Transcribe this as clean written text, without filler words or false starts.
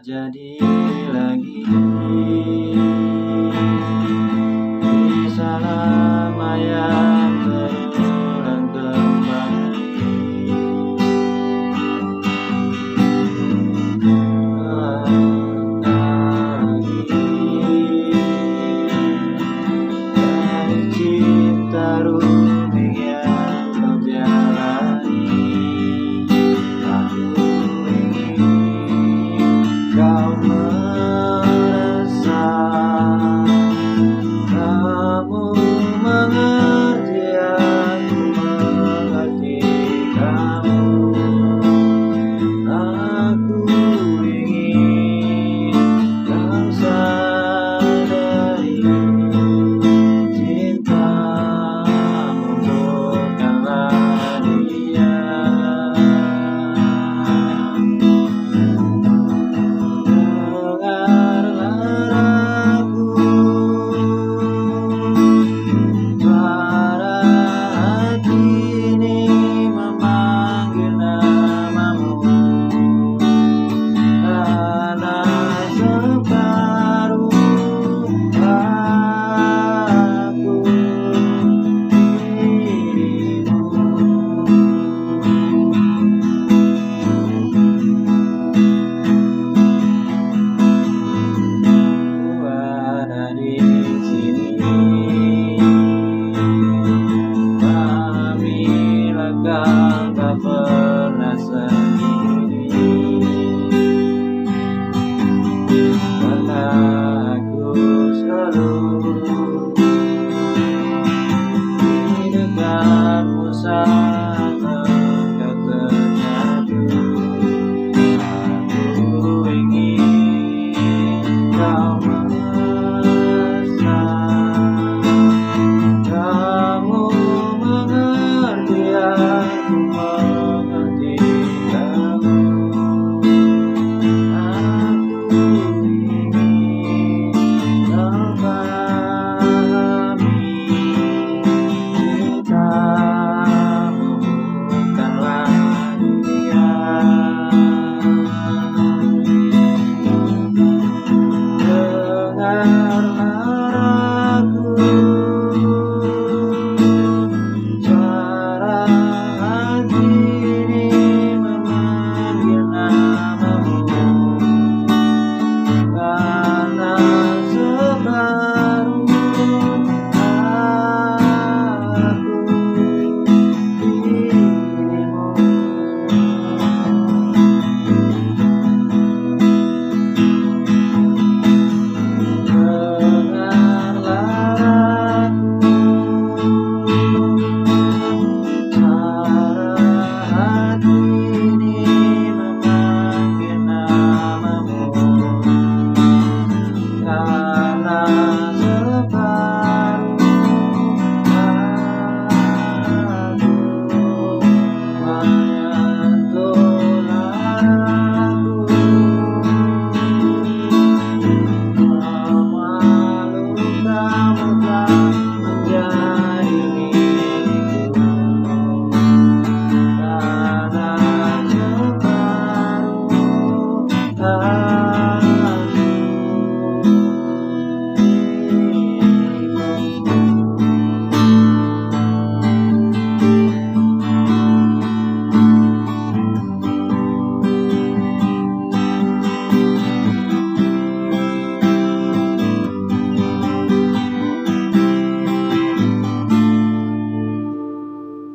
terjadi lagi. Kisah lama yang terulang kembali. Lagi dari cinta rumit yang kau jalani. Aku ingin kau merasa, kamu mengerti, aku mengerti kamu. Aku ingin kau sadari, cintamu bukanlah dia. Dengarlah aku, suara hati ini memanggil namamu. Karena separuh aku dirimu. Ku ada di sini, pahamilah kau tak pernah sendiri. Karena aku selalu di dekatmu saat engkau terjatuh. Aku ingin kau merasa, kamu mengerti, aku mengerti kamu. Aku ingin kau pahami, cintamu bukanlah dia. Dengarlah aku, suara hati ini memanggil namamu. Karena separuh aku dirimu. Dengarlah aku, suara hati ini memanggil namamu. Karena separuh aku menyentuhlah aku, memalukanmu tak